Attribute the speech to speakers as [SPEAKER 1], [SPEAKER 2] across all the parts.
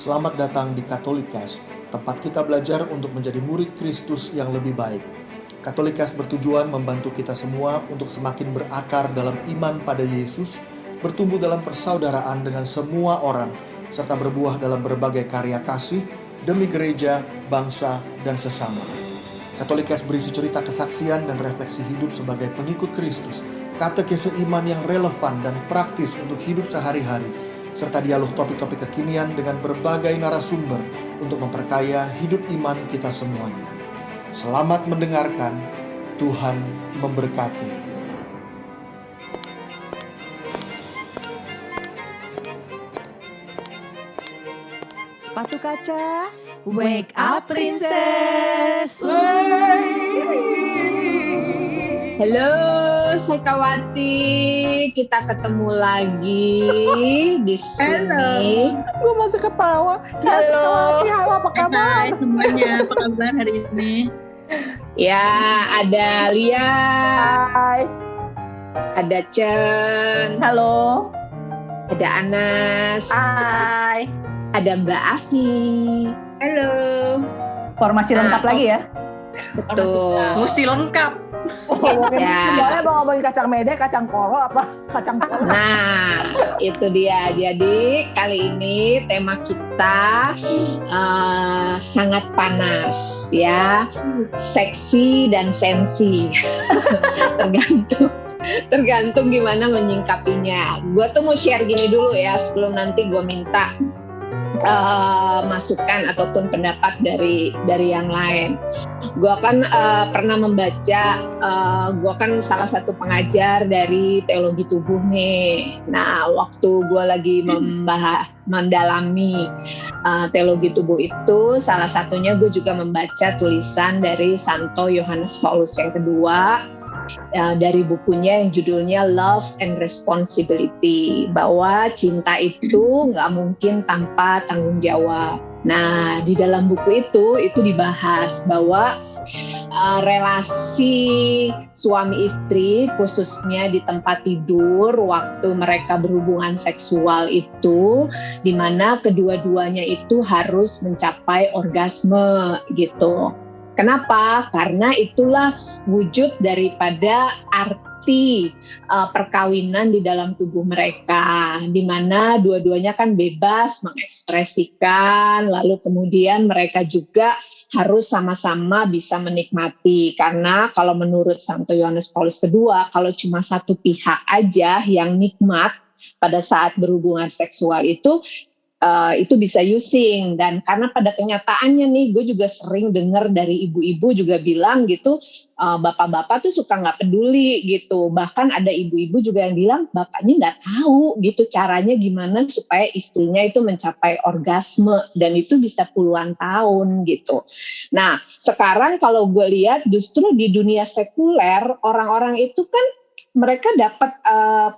[SPEAKER 1] Selamat datang di Katolikas, tempat kita belajar untuk menjadi murid Kristus yang lebih baik. Katolikas bertujuan membantu kita semua untuk semakin berakar dalam iman pada Yesus, bertumbuh dalam persaudaraan dengan semua orang, serta berbuah dalam berbagai karya kasih demi gereja, bangsa, dan sesama. Katolikas berisi cerita kesaksian dan refleksi hidup sebagai pengikut Kristus, katekese iman yang relevan dan praktis untuk hidup sehari-hari, serta dialog topik-topik kekinian dengan berbagai narasumber untuk memperkaya hidup iman kita semuanya. Selamat mendengarkan, Tuhan memberkati.
[SPEAKER 2] Sepatu kaca, wake up princess.
[SPEAKER 3] Halo Sekawati, kita ketemu lagi di sini.
[SPEAKER 4] Gue masih ketawa.
[SPEAKER 5] Halo.
[SPEAKER 4] Halo, apa kabar?
[SPEAKER 5] Hai semuanya, apa kabar hari ini?
[SPEAKER 3] Ya, ada Lia,
[SPEAKER 4] Hai.
[SPEAKER 3] ada Chen,
[SPEAKER 5] Halo.
[SPEAKER 3] ada Anas,
[SPEAKER 4] Hai.
[SPEAKER 3] ada Mbak Afi.
[SPEAKER 5] Halo.
[SPEAKER 4] Formasi lengkap lagi ya?
[SPEAKER 3] Betul.
[SPEAKER 5] Mesti lengkap.
[SPEAKER 3] Ya.
[SPEAKER 4] Sebenarnya mau ngomongin kacang mede, kacang koro, apa kacang koro?
[SPEAKER 3] Nah, itu dia. Jadi kali ini tema kita sangat panas ya, seksi dan sensi. tergantung gimana menyingkapinya. Gue tuh mau share gini dulu ya sebelum nanti gue minta masukan ataupun pendapat dari yang lain. Gue kan pernah membaca, gue kan salah satu pengajar dari teologi tubuh nih. Nah, waktu gue lagi mendalami teologi tubuh itu, salah satunya gue juga membaca tulisan dari Santo Yohanes Paulus yang kedua, dari bukunya yang judulnya Love and Responsibility, bahwa cinta itu nggak mungkin tanpa tanggung jawab. Nah, di dalam buku itu dibahas bahwa relasi suami istri, khususnya di tempat tidur waktu mereka berhubungan seksual itu, di mana kedua-duanya itu harus mencapai orgasme gitu. Kenapa? Karena itulah wujud daripada arti perkawinan di dalam tubuh mereka, di mana dua-duanya kan bebas mengekspresikan, lalu kemudian mereka juga harus sama-sama bisa menikmati. Karena kalau menurut Santo Yohanes Paulus II, kalau cuma satu pihak aja yang nikmat pada saat berhubungan seksual itu bisa using. Dan karena pada kenyataannya nih, gue juga sering dengar dari ibu-ibu juga bilang gitu, bapak-bapak tuh suka nggak peduli gitu. Bahkan ada ibu-ibu juga yang bilang bapaknya nggak tahu gitu caranya gimana supaya istrinya itu mencapai orgasme, dan itu bisa puluhan tahun gitu. Nah, sekarang kalau gue lihat justru di dunia sekuler, orang-orang itu kan mereka dapat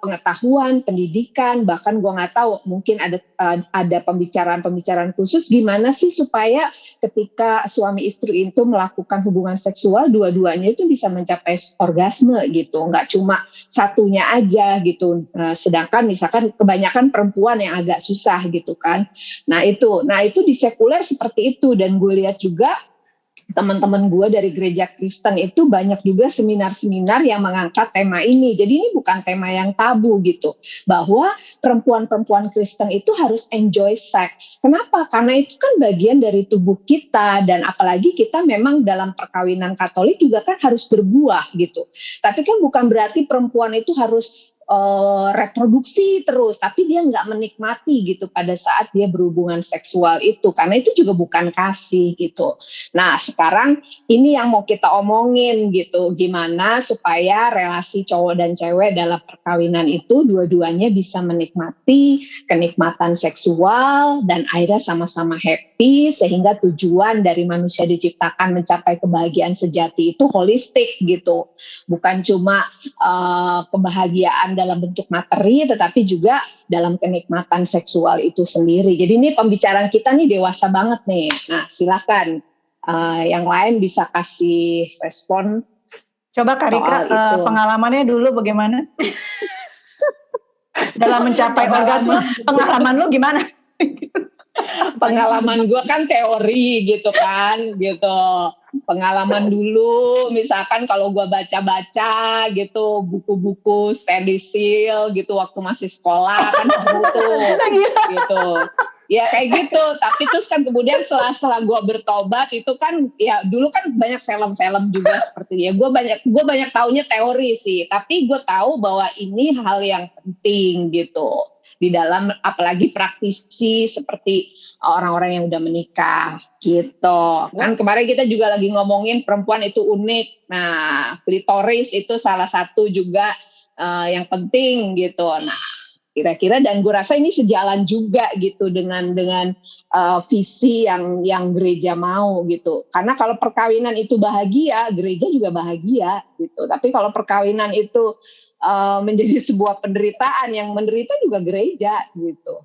[SPEAKER 3] pengetahuan, pendidikan, bahkan gue nggak tahu, mungkin ada pembicaraan khusus gimana sih supaya ketika suami istri itu melakukan hubungan seksual, dua-duanya itu bisa mencapai orgasme gitu, nggak cuma satunya aja gitu. Sedangkan misalkan kebanyakan perempuan yang agak susah gitu kan. Nah itu di sekuler seperti itu, dan gue lihat juga teman-teman gue dari gereja Kristen itu banyak juga seminar-seminar yang mengangkat tema ini. Jadi ini bukan tema yang tabu gitu, bahwa perempuan-perempuan Kristen itu harus enjoy sex. Kenapa? Karena itu kan bagian dari tubuh kita, dan apalagi kita memang dalam perkawinan Katolik juga kan harus berbuah gitu. Tapi kan bukan berarti perempuan itu harus reproduksi terus, tapi dia nggak menikmati gitu pada saat dia berhubungan seksual itu, karena itu juga bukan kasih gitu. Nah, sekarang ini yang mau kita omongin gitu, gimana supaya relasi cowok dan cewek dalam perkawinan itu dua-duanya bisa menikmati kenikmatan seksual dan akhirnya sama-sama happy, sehingga tujuan dari manusia diciptakan mencapai kebahagiaan sejati itu holistik gitu, bukan cuma kebahagiaan dalam bentuk materi, tetapi juga dalam kenikmatan seksual itu sendiri. Jadi ini pembicaraan kita nih dewasa banget nih. Nah, silakan yang lain bisa kasih respon.
[SPEAKER 4] Coba Kak Rika, pengalamannya dulu bagaimana? Dalam mencapai orgasme, pengalaman lu gimana?
[SPEAKER 3] Pengalaman gue kan teori gitu kan, gitu. Pengalaman dulu, misalkan kalau gue baca-baca gitu, buku-buku Steady Still gitu, waktu masih sekolah kan seru tuh, gitu. Ya kayak gitu, tapi terus kan kemudian setelah gue bertobat itu kan, ya dulu kan banyak film-film juga seperti ya. Gue banyak taunya teori sih, tapi gue tahu bahwa ini hal yang penting gitu di dalam, apalagi praktisi seperti orang-orang yang udah menikah gitu. Kan kemarin kita juga lagi ngomongin perempuan itu unik. Nah, klitoris itu salah satu juga yang penting gitu. Nah, kira-kira dan gue rasa ini sejalan juga gitu dengan visi yang gereja mau gitu. Karena kalau perkawinan itu bahagia, gereja juga bahagia gitu. Tapi kalau perkawinan itu menjadi sebuah penderitaan, yang menderita juga gereja gitu.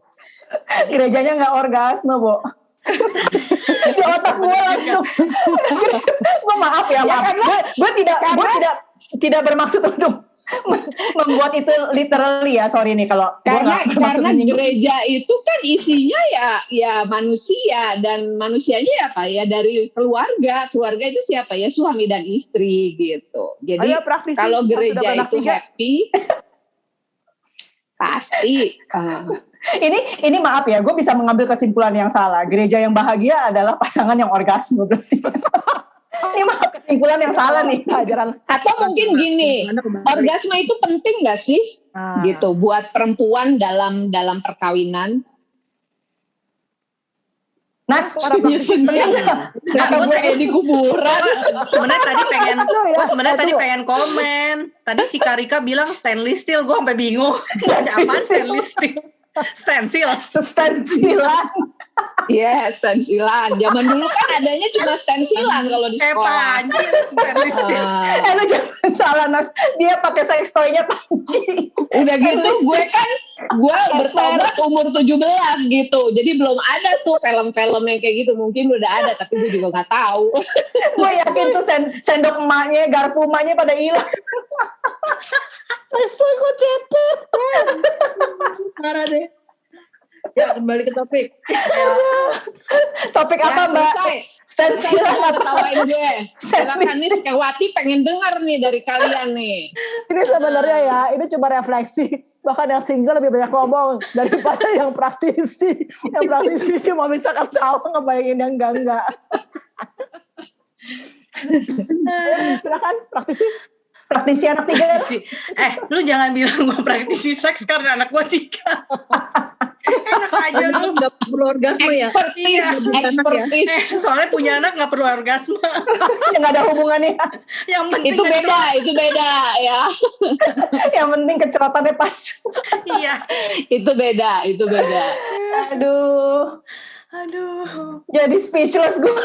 [SPEAKER 4] Gerejanya nggak orgasme, Bo. Di otak gue langsung. Gue maaf ya, maaf. Gue tidak bermaksud untuk membuat itu literally ya, sorry nih kalau
[SPEAKER 3] karena gereja itu kan isinya ya manusia, dan manusianya apa ya dari keluarga itu siapa ya, suami dan istri gitu. Jadi kalau gereja itu happy pasti
[SPEAKER 4] ini maaf ya, gue bisa mengambil kesimpulan yang salah. Gereja yang bahagia adalah pasangan yang orgasme berarti. Ini maaf, kesimpulan yang salah nih ajaran.
[SPEAKER 3] Atau mungkin gini, orgasme itu penting nggak sih, gitu, buat perempuan dalam perkawinan?
[SPEAKER 4] Nas,
[SPEAKER 3] kenapa gue kayak di kuburan?
[SPEAKER 5] Sebenarnya tadi pengen komen. Tadi si Karika bilang stainless steel, gue sampai bingung. Apa stainless steel?
[SPEAKER 4] Stensilan.
[SPEAKER 3] Iya, stensilan. Zaman dulu kan adanya cuma stensilan kalau di sekolah.
[SPEAKER 5] Panci, stainless steel.
[SPEAKER 4] Lu jangan salah, Nas. Dia pakai sex toy-nya panci.
[SPEAKER 3] Udah gitu gue bertobat umur 17 gitu. Jadi belum ada tuh film-film yang kayak gitu. Mungkin udah ada, tapi gue juga gak tahu.
[SPEAKER 4] Gue yakin tuh sendok emaknya, garpu emaknya pada hilang.
[SPEAKER 5] Pasti kok cepet. Parah deh. Ya, kembali ke topik.
[SPEAKER 4] Topik apa, Mbak?
[SPEAKER 3] Stensilan atau ketawain gue. Silakan nih, Sekewati pengen dengar nih dari kalian nih.
[SPEAKER 6] Ini sebenarnya ya, ini cuma refleksi. Bahkan yang single lebih banyak ngomong daripada yang praktisi. Yang praktisi cuma bisa ketawa ngebayangin yang enggak. Silakan praktisi.
[SPEAKER 4] Praktisi anak 3.
[SPEAKER 5] Lu jangan bilang gue praktisi seks karena anak gue 3. Enak aja lu.
[SPEAKER 2] Gak perlu orgasme ya.
[SPEAKER 3] Ekspertis.
[SPEAKER 5] Soalnya punya anak gak perlu orgasme.
[SPEAKER 4] Yang gak ada hubungannya.
[SPEAKER 5] Yang penting
[SPEAKER 3] itu beda ya.
[SPEAKER 4] Yang penting kecerotannya pas.
[SPEAKER 5] Iya.
[SPEAKER 3] Itu beda.
[SPEAKER 4] Aduh. Jadi speechless gue.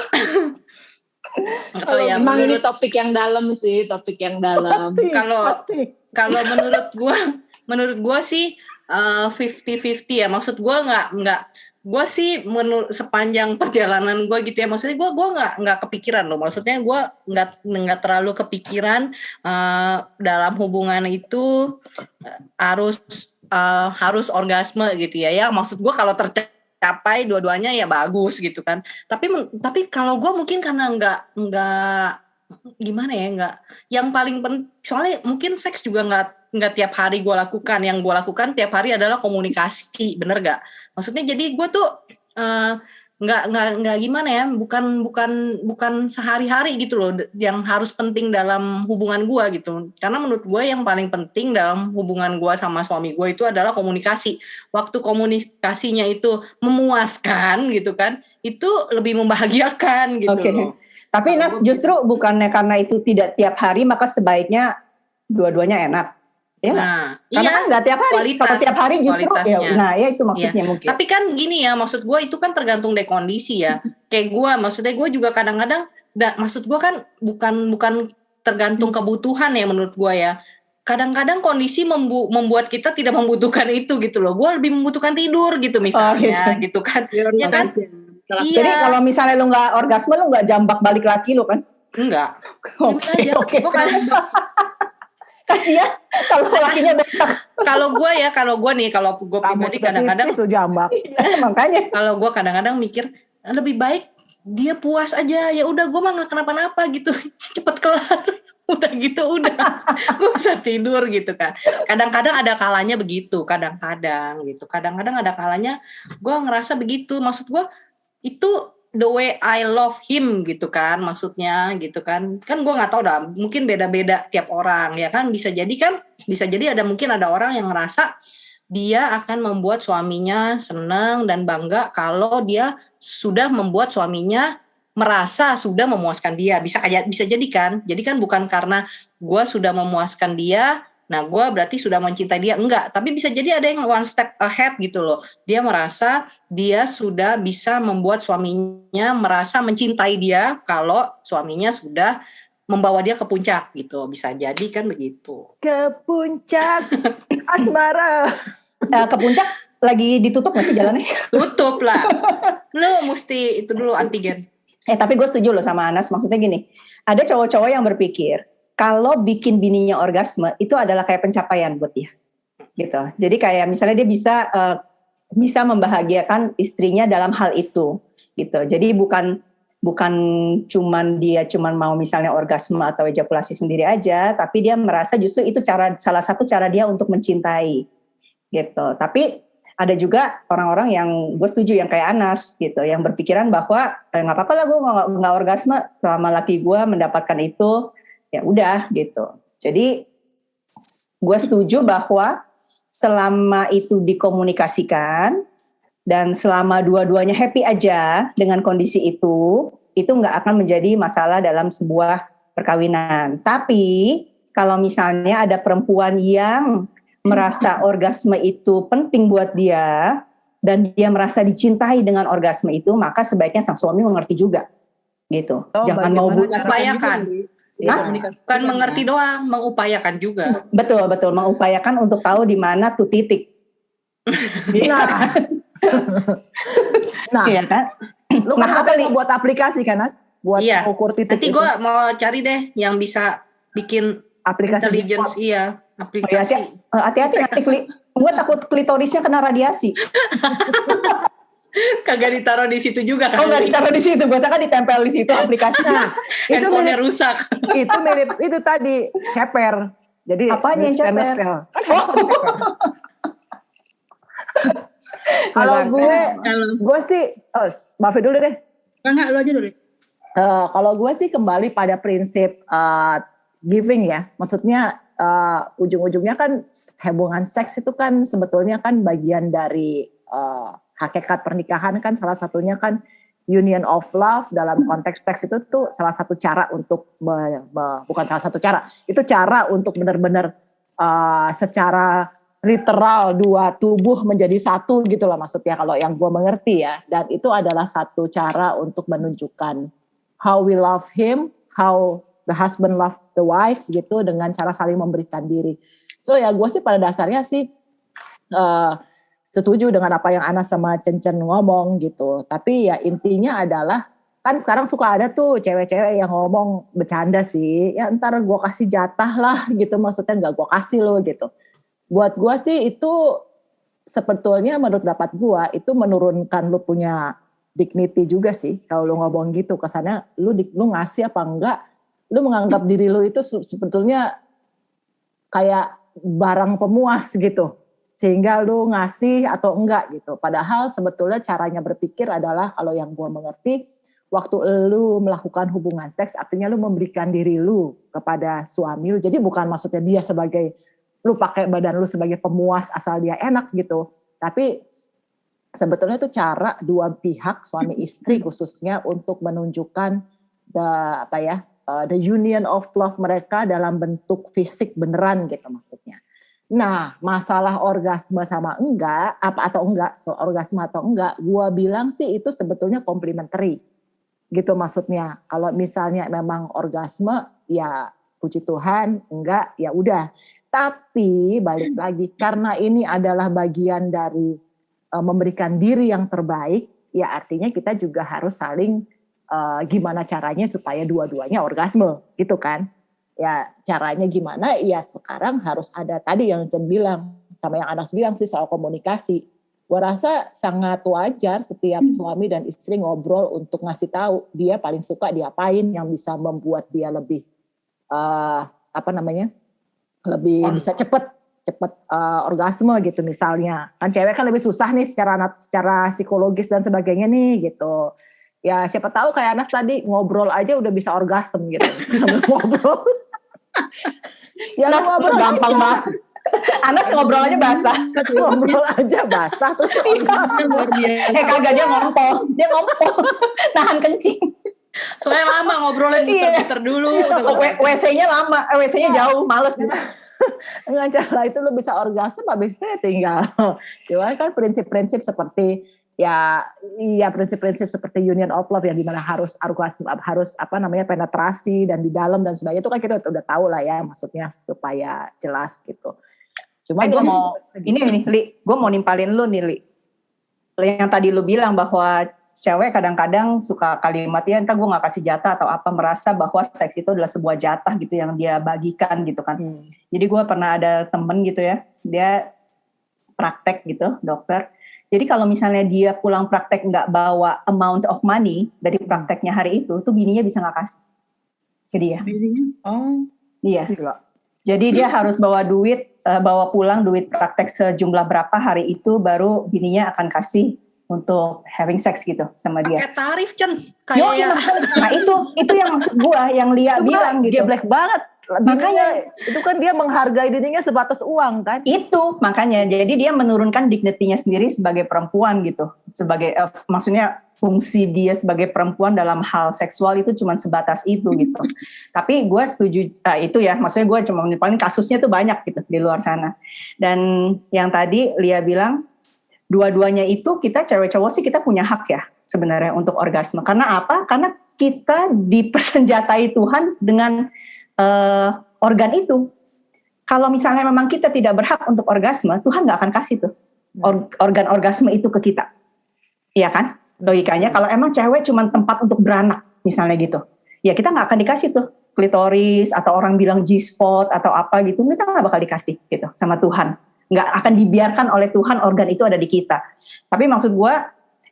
[SPEAKER 3] Emang ini topik yang dalam sih,
[SPEAKER 5] Kalau menurut gue sih 50-50 ya. Maksud gue nggak gue sih sepanjang perjalanan gue gitu ya, maksudnya gue nggak kepikiran loh. Maksudnya gue nggak terlalu kepikiran dalam hubungan itu harus orgasme gitu ya. Ya maksud gue kalau tercapai dua-duanya ya bagus gitu kan. Tapi kalau gue mungkin karena nggak gimana ya, nggak yang paling penting, soalnya mungkin seks juga nggak tiap hari gue lakukan. Yang gue lakukan tiap hari adalah komunikasi, bener gak? Maksudnya jadi gue tuh nggak gimana ya, bukan sehari-hari gitu loh yang harus penting dalam hubungan gue gitu. Karena menurut gue yang paling penting dalam hubungan gue sama suami gue itu adalah komunikasi. Waktu komunikasinya itu memuaskan gitu kan, itu lebih membahagiakan gitu loh.
[SPEAKER 4] Tapi Nas, justru bukannya karena itu tidak tiap hari maka sebaiknya dua-duanya enak. Ya, karena kan nggak tiap hari. Kalau tiap hari justru ya itu maksudnya mungkin.
[SPEAKER 5] Tapi kan gini ya, maksud gue itu kan tergantung dari kondisi ya. Kayak gue, maksudnya gue juga kadang-kadang, maksud gue kan bukan tergantung kebutuhan ya menurut gue ya. Kadang-kadang kondisi membuat kita tidak membutuhkan itu gitu loh. Gue lebih membutuhkan tidur gitu misalnya, gitu kan. Ya kan?
[SPEAKER 4] Jadi kalau misalnya lu nggak orgasme, lu nggak jambak balik laki lu kan?
[SPEAKER 5] Enggak.
[SPEAKER 4] Oke. Kasihan kalau lakinya betak.
[SPEAKER 5] Kalau gue pribadi kadang-kadang
[SPEAKER 6] tuh jambak.
[SPEAKER 4] Makanya
[SPEAKER 5] kalau gue kadang-kadang mikir lebih baik dia puas aja, ya udah gue mah nggak kenapa-napa gitu, cepet kelar. Udah gitu udah gue bisa tidur gitu kan. Kadang-kadang ada kalanya begitu, kadang-kadang ada kalanya gue ngerasa begitu. Maksud gue itu the way I love him gitu kan, maksudnya gitu kan gue nggak tahu dah, mungkin beda-beda tiap orang ya kan. Bisa jadi mungkin ada orang yang ngerasa dia akan membuat suaminya senang dan bangga kalau dia sudah membuat suaminya merasa sudah memuaskan dia. Bisa jadi kan. Jadi kan bukan karena gue sudah memuaskan dia, nah gue berarti sudah mencintai dia. Enggak, tapi bisa jadi ada yang one step ahead gitu loh. Dia merasa dia sudah bisa membuat suaminya merasa mencintai dia kalau suaminya sudah membawa dia ke puncak gitu. Bisa jadi kan begitu.
[SPEAKER 6] Ke puncak asmara.
[SPEAKER 4] ke puncak lagi ditutup nggak sih jalannya?
[SPEAKER 5] Tutup lah. Lo mesti itu dulu antigen.
[SPEAKER 4] Tapi gue setuju loh sama Anas. Maksudnya gini, ada cowok-cowok yang berpikir kalau bikin bininya orgasme itu adalah kayak pencapaian buat dia, gitu. Jadi kayak misalnya dia bisa membahagiakan istrinya dalam hal itu, gitu. Jadi bukan cuman mau misalnya orgasme atau ejakulasi sendiri aja, tapi dia merasa justru itu salah satu cara dia untuk mencintai, gitu. Tapi ada juga orang-orang yang gue setuju yang kayak Anas gitu, yang berpikiran bahwa nggak apa-apa lah gue nggak orgasme selama laki gue mendapatkan itu, ya udah gitu. Jadi gue setuju bahwa selama itu dikomunikasikan dan selama dua-duanya happy aja dengan kondisi itu nggak akan menjadi masalah dalam sebuah perkawinan. Tapi kalau misalnya ada perempuan yang merasa orgasme itu penting buat dia dan dia merasa dicintai dengan orgasme itu, maka sebaiknya sang suami mengerti juga, gitu. Jangan mau
[SPEAKER 5] upayakan, bukan mengerti doang, mengupayakan juga.
[SPEAKER 4] Betul, mengupayakan untuk tahu di mana tuh titik.
[SPEAKER 6] Nah,
[SPEAKER 4] iya kan?
[SPEAKER 6] Lu kan mau buat aplikasi kan, Nas? Buat ukur titik.
[SPEAKER 5] Nanti gue mau cari deh yang bisa bikin
[SPEAKER 6] aplikasi
[SPEAKER 5] intelligence, aplikasi.
[SPEAKER 4] Hati-hati nanti gue takut klitorisnya kena radiasi.
[SPEAKER 5] Kagak ditaruh di situ juga kan?
[SPEAKER 4] Oh, nggak ditaruh di situ, gue kan ditempel di situ aplikasinya.
[SPEAKER 5] Handphonenya rusak.
[SPEAKER 6] Itu mirip itu tadi ceper. Jadi
[SPEAKER 4] apanya yang ceper?
[SPEAKER 6] Kalau gue sih, maafin dulu deh.
[SPEAKER 2] Enggak, lo aja dulu.
[SPEAKER 6] Kalau gue sih kembali pada prinsip giving ya. Maksudnya ujung-ujungnya kan hubungan seks itu kan sebetulnya kan bagian dari hakikat pernikahan kan, salah satunya kan union of love. Dalam konteks seks itu tuh salah satu cara untuk bukan salah satu cara, itu cara untuk benar-benar secara literal dua tubuh menjadi satu gitu lah maksudnya, kalau yang gue mengerti ya. Dan itu adalah satu cara untuk menunjukkan how we love him, how the husband love the wife gitu, dengan cara saling memberikan diri. So ya gue sih pada dasarnya sih setuju dengan apa yang Anas sama Cencen ngomong gitu. Tapi ya intinya adalah kan sekarang suka ada tuh cewek-cewek yang ngomong bercanda sih, ya ntar gue kasih jatah lah gitu, maksudnya nggak gue kasih lo gitu. Buat gue sih itu sebetulnya menurut dapat gue itu menurunkan lu punya dignity juga sih. Kalau lu ngomong gitu kesannya lu ngasih apa enggak, lu menganggap diri lu itu sebetulnya kayak barang pemuas gitu, sehingga lu ngasih atau enggak gitu. Padahal sebetulnya caranya berpikir adalah, kalau yang gue mengerti, waktu lu melakukan hubungan seks artinya lu memberikan diri lu kepada suami lu. Jadi bukan maksudnya dia sebagai, lu pakai badan lu sebagai pemuas asal dia enak gitu. Tapi sebetulnya itu cara dua pihak, suami istri khususnya, untuk menunjukkan the union of love mereka dalam bentuk fisik beneran gitu maksudnya. Nah, masalah orgasme sama enggak, orgasme atau enggak, gua bilang sih itu sebetulnya complementary gitu maksudnya. Kalau misalnya memang orgasme, ya puji Tuhan, enggak ya udah. Tapi balik lagi, karena ini adalah bagian dari memberikan diri yang terbaik, ya artinya kita juga harus saling gimana caranya supaya dua-duanya orgasme gitu kan. Ya caranya gimana? Ya sekarang harus ada tadi yang Jen bilang, sama yang Anas bilang sih soal komunikasi. Gue rasa sangat wajar setiap suami dan istri ngobrol untuk ngasih tahu dia paling suka diapain yang bisa membuat dia lebih lebih bisa cepet orgasme gitu misalnya. Kan cewek kan lebih susah nih secara psikologis dan sebagainya nih gitu. Ya siapa tahu kayak Anas tadi ngobrol aja udah bisa orgasme gitu. Sambil ngobrol. Ya
[SPEAKER 4] Anas
[SPEAKER 6] ngobrol
[SPEAKER 4] gampang
[SPEAKER 6] aja.
[SPEAKER 4] banget. Anas ngobrol aja basah.
[SPEAKER 6] Ngobrol aja basah terus
[SPEAKER 3] Luar biasa.
[SPEAKER 4] Kagak, dia ngompol. Nahan kencing.
[SPEAKER 5] Soalnya lama ngobrolnya muter-muter dulu.
[SPEAKER 4] WC-nya lama, WC-nya jauh, males.
[SPEAKER 6] dengan cara itu lu bisa orgasme habis itu ya tinggal. Cuman kan prinsip-prinsip seperti prinsip-prinsip seperti union of love yang dimana harus penetrasi dan di dalam dan sebagainya itu kan kita udah tahu lah ya maksudnya supaya jelas gitu. Cuma
[SPEAKER 4] gue mau gue mau nimpalin lu nih Li. Yang tadi lu bilang bahwa cewek kadang-kadang suka kalimat ya entah gue nggak kasih jatah atau apa, merasa bahwa seks itu adalah sebuah jatah gitu yang dia bagikan gitu kan. Jadi gue pernah ada temen gitu ya, dia praktek gitu dokter. Jadi kalau misalnya dia pulang praktek nggak bawa amount of money dari prakteknya hari itu, tuh bininya bisa nggak kasih ke dia.
[SPEAKER 3] Oh,
[SPEAKER 4] Iya.
[SPEAKER 6] Gila.
[SPEAKER 4] Jadi dia harus bawa pulang duit praktek sejumlah berapa hari itu, baru bininya akan kasih untuk having sex gitu sama dia.
[SPEAKER 5] Kayak tarif Cen.
[SPEAKER 4] Nah itu yang maksud gua, yang Lia bilang gitu.
[SPEAKER 6] Dia black banget. Makanya itu kan dia menghargai dirinya sebatas uang kan.
[SPEAKER 4] Itu makanya jadi dia menurunkan dignity-nya sendiri sebagai perempuan gitu. Sebagai maksudnya fungsi dia sebagai perempuan dalam hal seksual itu cuma sebatas itu gitu. Tapi gue setuju itu ya, maksudnya gue cuma paling kasusnya tuh banyak gitu di luar sana. Dan yang tadi Lia bilang, dua-duanya itu kita cewek cowok sih kita punya hak ya sebenarnya untuk orgasme. Karena apa? Karena kita dipersenjatai Tuhan dengan organ itu. Kalau misalnya memang kita tidak berhak untuk orgasme, Tuhan nggak akan kasih tuh organ orgasme itu ke kita. Iya kan? Logikanya kalau emang cewek cuma tempat untuk beranak misalnya gitu, ya kita nggak akan dikasih tuh klitoris atau orang bilang G-spot atau apa gitu, kita nggak bakal dikasih gitu sama Tuhan. Nggak akan dibiarkan oleh Tuhan organ itu ada di kita. Tapi maksud gue,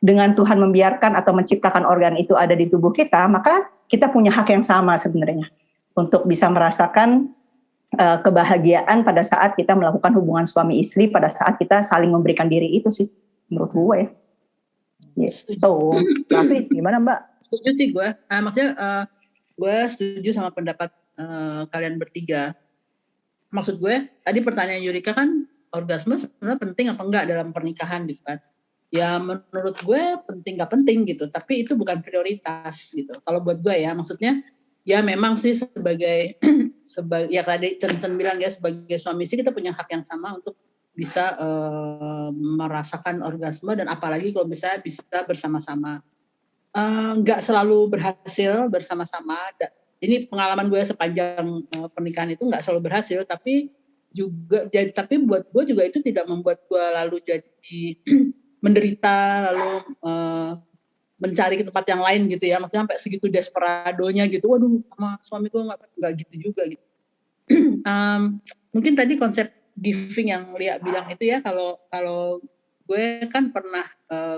[SPEAKER 4] dengan Tuhan membiarkan atau menciptakan organ itu ada di tubuh kita, maka kita punya hak yang sama sebenarnya untuk bisa merasakan kebahagiaan pada saat kita melakukan hubungan suami istri, pada saat kita saling memberikan diri itu sih menurut gue ya.
[SPEAKER 6] Yes. Tapi gimana Mbak?
[SPEAKER 3] setuju sih gue. Maksudnya gue setuju sama pendapat kalian bertiga. Maksud gue, tadi pertanyaan Yurika kan, orgasme sebenarnya penting apa enggak dalam pernikahan gitu kan. Ya menurut gue penting gak penting gitu, tapi itu bukan prioritas gitu. Kalau buat gue ya, maksudnya ya memang sih sebagai ya tadi Centen bilang ya, sebagai suami istri kita punya hak yang sama untuk bisa merasakan orgasme, dan apalagi kalau misalnya bisa bersama-sama. Nggak selalu berhasil bersama-sama. Ini pengalaman gue sepanjang pernikahan itu nggak selalu berhasil, tapi buat gue juga itu tidak membuat gue lalu jadi menderita lalu mencari ke tempat yang lain gitu ya, maksudnya sampai segitu desperadonya gitu, waduh sama suami gue nggak gitu juga gitu. Mungkin tadi konsep giving yang Lia bilang itu ya, kalau gue kan pernah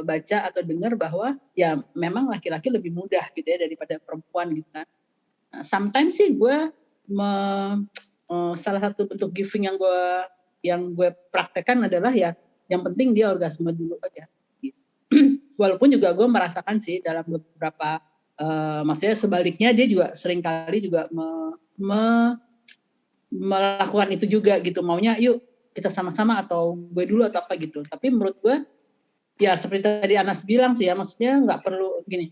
[SPEAKER 3] baca atau dengar bahwa ya memang laki-laki lebih mudah gitu ya daripada perempuan gitu kan. Nah, sometimes sih gue salah satu bentuk giving yang gue praktekkan adalah ya yang penting dia orgasme dulu aja. Walaupun juga gue merasakan sih dalam beberapa maksudnya sebaliknya dia juga seringkali juga melakukan itu juga gitu, maunya yuk kita sama-sama atau gue dulu atau apa gitu. Tapi menurut gue ya seperti tadi Anas bilang sih ya, maksudnya nggak perlu gini,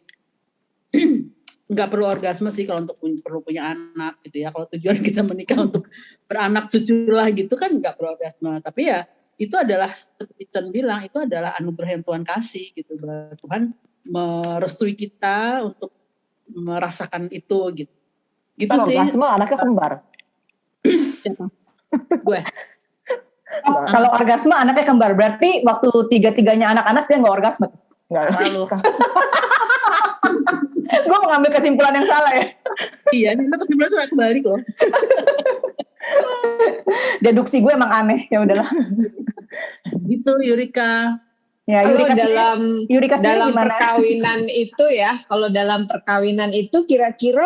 [SPEAKER 3] nggak perlu orgasme sih kalau untuk perlu punya anak gitu ya. Kalau tujuan kita menikah untuk beranak cucu lah gitu kan nggak perlu orgasme. Tapi ya itu adalah seperti Chen bilang, itu adalah anugerah yang Tuhan kasih gitu. Tuhan merestui kita untuk merasakan itu gitu. Gitu
[SPEAKER 6] kan
[SPEAKER 3] sih.
[SPEAKER 6] Orgasme anaknya kembar.
[SPEAKER 3] Siapa? Gue.
[SPEAKER 4] Kalau orgasme anaknya kembar, berarti waktu tiga-tiganya anak Anas dia nggak orgasme.
[SPEAKER 6] Nggak.
[SPEAKER 5] Malu.
[SPEAKER 4] Gue mengambil kesimpulan yang salah ya.
[SPEAKER 7] Iya, terus sebenarnya suka kebalik loh.
[SPEAKER 4] Deduksi gue emang aneh, ya udahlah.
[SPEAKER 7] Gitu Yurika.
[SPEAKER 4] Ya,
[SPEAKER 3] Kalau
[SPEAKER 4] Yurika sendiri
[SPEAKER 3] dalam
[SPEAKER 4] gimana?
[SPEAKER 3] perkawinan itu ya, kalau dalam perkawinan itu kira-kira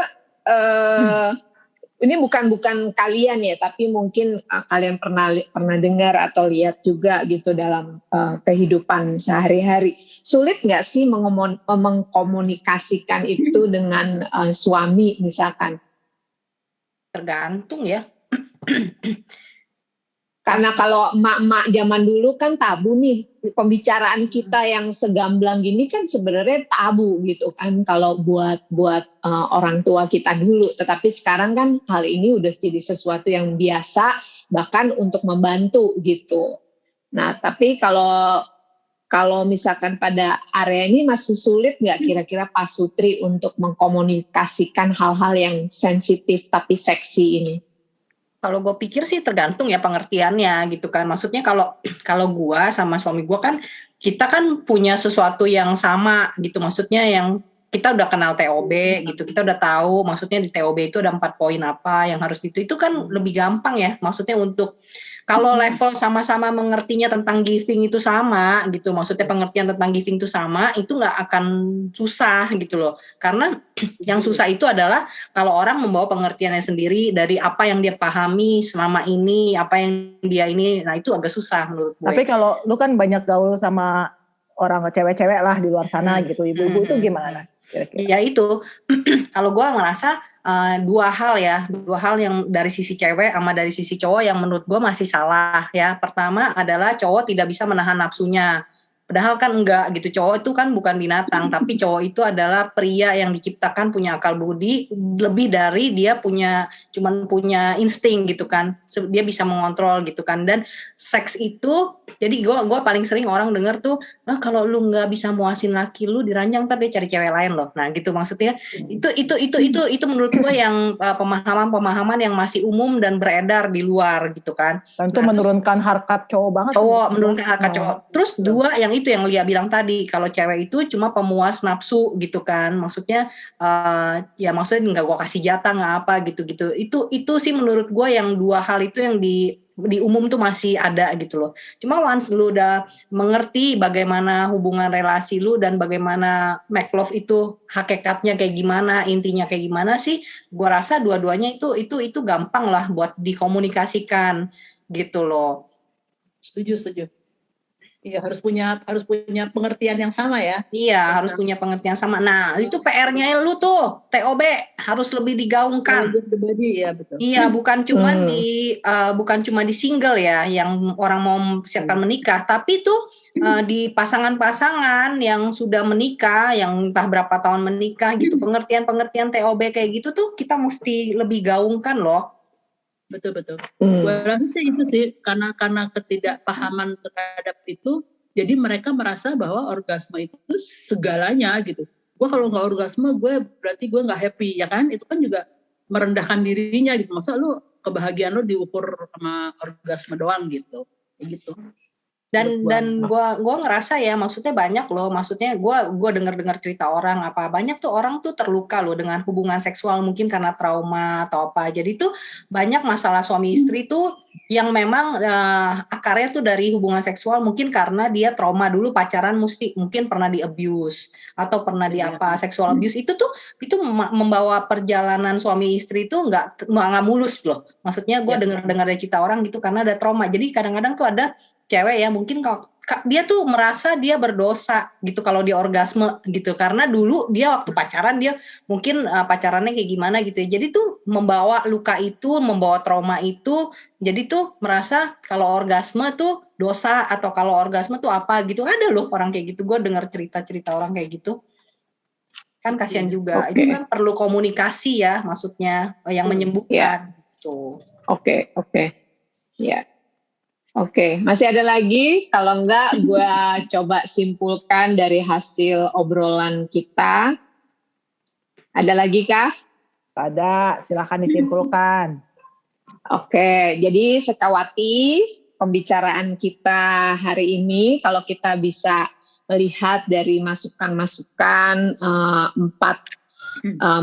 [SPEAKER 3] ini bukan kalian ya, tapi mungkin kalian pernah dengar atau lihat juga gitu dalam kehidupan sehari-hari. Sulit nggak sih mengkomunikasikan itu dengan suami misalkan?
[SPEAKER 5] Tergantung ya.
[SPEAKER 3] Karena kalau emak-emak zaman dulu kan tabu nih, pembicaraan kita yang segamblang gini kan sebenarnya tabu gitu kan kalau buat orang tua kita dulu. Tetapi sekarang kan hal ini udah jadi sesuatu yang biasa, bahkan untuk membantu gitu. Nah, tapi kalau misalkan pada area ini masih sulit nggak kira-kira Pak Sutri untuk mengkomunikasikan hal-hal yang sensitif tapi seksi ini?
[SPEAKER 5] Kalau gue pikir sih tergantung ya pengertiannya gitu kan. Maksudnya kalau gue sama suami gue kan kita kan punya sesuatu yang sama gitu. Maksudnya yang kita udah kenal TOB gitu. Kita udah tahu maksudnya di TOB itu ada 4 poin apa yang harus gitu. Itu kan lebih gampang ya. Maksudnya untuk kalau level sama-sama mengertinya tentang giving itu sama gitu. Maksudnya pengertian tentang giving itu sama, itu nggak akan susah gitu loh. Karena yang susah itu adalah kalau orang membawa pengertiannya sendiri dari apa yang dia pahami selama ini, apa yang dia ini, nah itu agak susah menurut gue.
[SPEAKER 4] Tapi kalau lu kan banyak gaul sama orang cewek-cewek lah di luar sana gitu, ibu-ibu itu gimana kira-kira?
[SPEAKER 5] Ya itu, kalau gue ngerasa dua hal yang dari sisi cewek sama dari sisi cowok yang menurut gue masih salah ya. Pertama adalah cowok tidak bisa menahan nafsunya. Padahal kan enggak gitu, cowok itu kan bukan binatang, tapi cowok itu adalah pria yang diciptakan punya akal budi lebih dari dia cuman punya insting gitu kan, dia bisa mengontrol gitu kan. Dan seks itu, jadi gue paling sering orang denger tuh, kalau lu nggak bisa muasin laki lu diranjang ntar dia cari cewek lain loh. Nah gitu maksudnya itu menurut gue yang pemahaman yang masih umum dan beredar di luar gitu kan.
[SPEAKER 4] Dan itu menurunkan harkat cowok banget.
[SPEAKER 5] Menurunkan harkat cowok. Terus dua yang itu yang Lia bilang tadi, kalau cewek itu cuma pemuas nafsu gitu kan, maksudnya ya maksudnya nggak gue kasih jatah nggak apa gitu-gitu. Itu sih menurut gue yang dua hal itu yang di umum tuh masih ada gitu loh. Cuma once lu udah mengerti bagaimana hubungan relasi lu dan bagaimana make love itu hakikatnya kayak gimana, intinya kayak gimana sih, gue rasa dua-duanya itu gampang lah buat dikomunikasikan gitu loh.
[SPEAKER 7] Setuju. Iya, harus punya pengertian yang sama ya.
[SPEAKER 5] Iya, harus punya pengertian sama. Nah, itu PR-nya lu tuh, TOB harus lebih digaungkan.
[SPEAKER 7] Pribadi ya, betul.
[SPEAKER 5] Iya, bukan cuma di single ya yang orang mau siapkan menikah, tapi tuh di pasangan-pasangan yang sudah menikah, yang entah berapa tahun menikah gitu, pengertian-pengertian TOB kayak gitu tuh kita mesti lebih gaungkan loh.
[SPEAKER 7] Betul. Gue rasa sih itu sih karena ketidakpahaman terhadap itu, jadi mereka merasa bahwa orgasme itu segalanya gitu. Gue kalau nggak orgasme berarti gue nggak happy ya kan? Itu kan juga merendahkan dirinya gitu. Masa lu kebahagiaan lu diukur sama orgasme doang gitu, kayak gitu.
[SPEAKER 5] Dan gue ngerasa ya, maksudnya banyak loh, maksudnya gue dengar cerita orang banyak tuh orang tuh terluka loh dengan hubungan seksual mungkin karena trauma atau apa. Jadi tuh banyak masalah suami istri tuh yang memang akarnya tuh dari hubungan seksual, mungkin karena dia trauma dulu pacaran, mungkin pernah di abuse atau pernah di seksual abuse. Itu membawa perjalanan suami istri tuh nggak mulus loh. Maksudnya gue dengar dari cerita orang gitu karena ada trauma. Jadi kadang-kadang tuh ada cewek ya mungkin kalau dia tuh merasa dia berdosa gitu kalau dia orgasme gitu, karena dulu dia waktu pacaran dia mungkin pacarannya kayak gimana gitu ya. Jadi tuh membawa luka itu, membawa trauma itu, jadi tuh merasa kalau orgasme tuh dosa atau kalau orgasme tuh apa gitu. Ada loh orang kayak gitu, gue dengar cerita orang kayak gitu kan, kasihan juga. Itu kan perlu komunikasi ya, maksudnya yang menyembuhkan gitu.
[SPEAKER 3] Oke. Ya. Oke, masih ada lagi? Kalau enggak, gue coba simpulkan dari hasil obrolan kita. Ada lagi kah?
[SPEAKER 4] Ada, silakan disimpulkan.
[SPEAKER 3] Oke, jadi Sekawati, pembicaraan kita hari ini, kalau kita bisa melihat dari masukan-masukan 4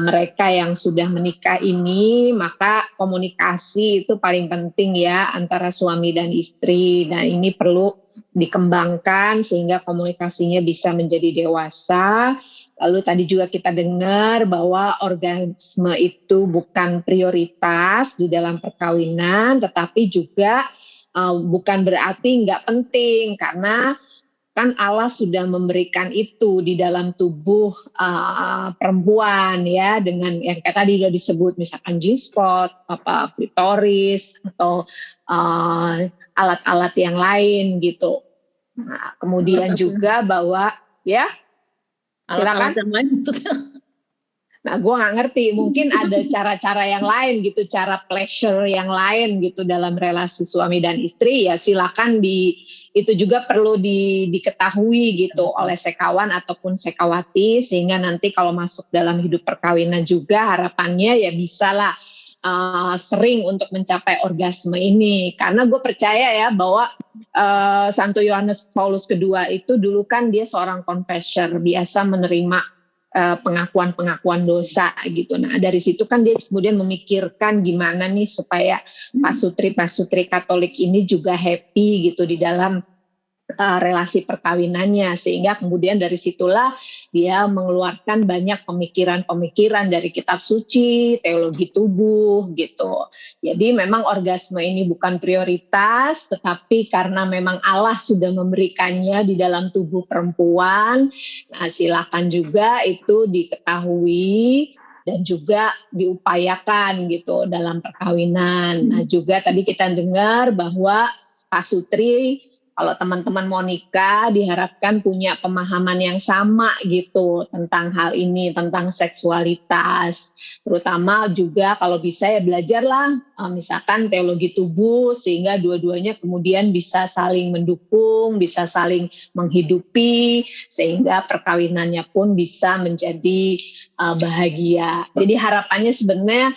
[SPEAKER 3] mereka yang sudah menikah ini, maka komunikasi itu paling penting ya antara suami dan istri. Nah, ini perlu dikembangkan sehingga komunikasinya bisa menjadi dewasa. Lalu tadi juga kita dengar bahwa orgasme itu bukan prioritas di dalam perkawinan, tetapi juga bukan berarti nggak penting, karena kan Allah sudah memberikan itu di dalam tubuh perempuan ya, dengan yang kayak tadi sudah disebut misalkan G-spot, klitoris atau alat-alat yang lain gitu. Nah, kemudian juga bahwa ya silakan.
[SPEAKER 7] Alat-alat yang lain maksudnya.
[SPEAKER 3] Nah, gue nggak ngerti, mungkin ada cara-cara yang lain gitu, cara pleasure yang lain gitu dalam relasi suami dan istri, ya silakan itu juga perlu diketahui gitu oleh sekawan ataupun sekawati, sehingga nanti kalau masuk dalam hidup perkawinan juga harapannya ya bisalah sering untuk mencapai orgasme ini. Karena gue percaya ya bahwa Santo Yohanes Paulus II itu dulu kan dia seorang confessor, biasa menerima pengakuan-pengakuan dosa gitu. Nah, dari situ kan dia kemudian memikirkan gimana nih supaya pasutri-pasutri Katolik ini juga happy gitu di dalam relasi perkawinannya, sehingga kemudian dari situlah dia mengeluarkan banyak pemikiran-pemikiran dari kitab suci, teologi tubuh gitu. Jadi memang orgasme ini bukan prioritas, tetapi karena memang Allah sudah memberikannya di dalam tubuh perempuan, nah silakan juga itu diketahui dan juga diupayakan gitu dalam perkawinan. Nah, juga tadi kita dengar bahwa pasutri kalau teman-teman mau nikah diharapkan punya pemahaman yang sama gitu tentang hal ini, tentang seksualitas. Terutama juga kalau bisa ya belajarlah misalkan teologi tubuh, sehingga dua-duanya kemudian bisa saling mendukung, bisa saling menghidupi, sehingga perkawinannya pun bisa menjadi bahagia. Jadi harapannya sebenarnya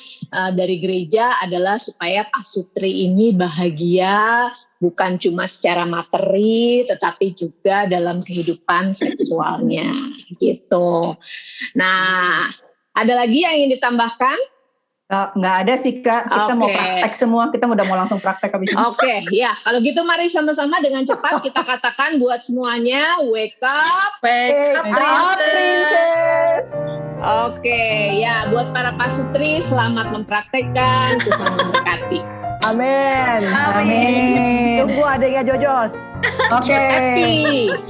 [SPEAKER 3] dari gereja adalah supaya pasutri ini bahagia, bukan cuma secara materi, tetapi juga dalam kehidupan seksualnya, gitu. Nah, ada lagi yang ingin ditambahkan?
[SPEAKER 4] Nggak ada sih Kak, kita mau praktek semua, kita udah mau langsung praktek habis ini.
[SPEAKER 3] Oke, ya kalau gitu mari sama-sama dengan cepat kita katakan buat semuanya, wake up princess. Oke, ya buat para pasutri selamat mempraktekkan, Tuhan memberkati.
[SPEAKER 6] Amin. Tunggu adanya Jojos.
[SPEAKER 4] Oke.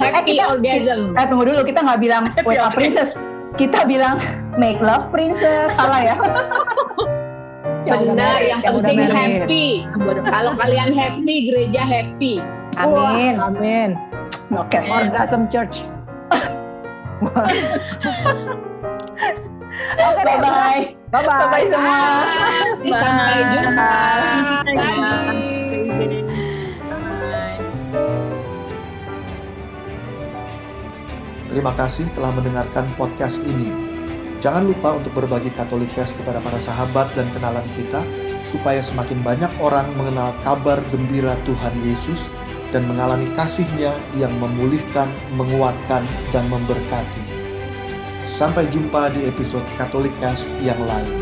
[SPEAKER 3] Happy orgasm.
[SPEAKER 4] Tunggu dulu, kita nggak bilang wake up princess, kita bilang make love princess. Salah ya?
[SPEAKER 3] Benar, yang penting happy. Kalau kalian happy, gereja happy.
[SPEAKER 4] Amin.
[SPEAKER 6] Wah, amin. Oke, orgasm church. Oke, bye-bye.
[SPEAKER 4] Bye-bye semua.
[SPEAKER 3] Sampai jumpa lagi.
[SPEAKER 1] Terima kasih telah mendengarkan podcast ini. Jangan lupa untuk berbagi Katolikes kepada para sahabat dan kenalan kita, supaya semakin banyak orang mengenal kabar gembira Tuhan Yesus dan mengalami kasih-Nya yang memulihkan, menguatkan, dan memberkati. Sampai jumpa di episode Katolikes yang lain.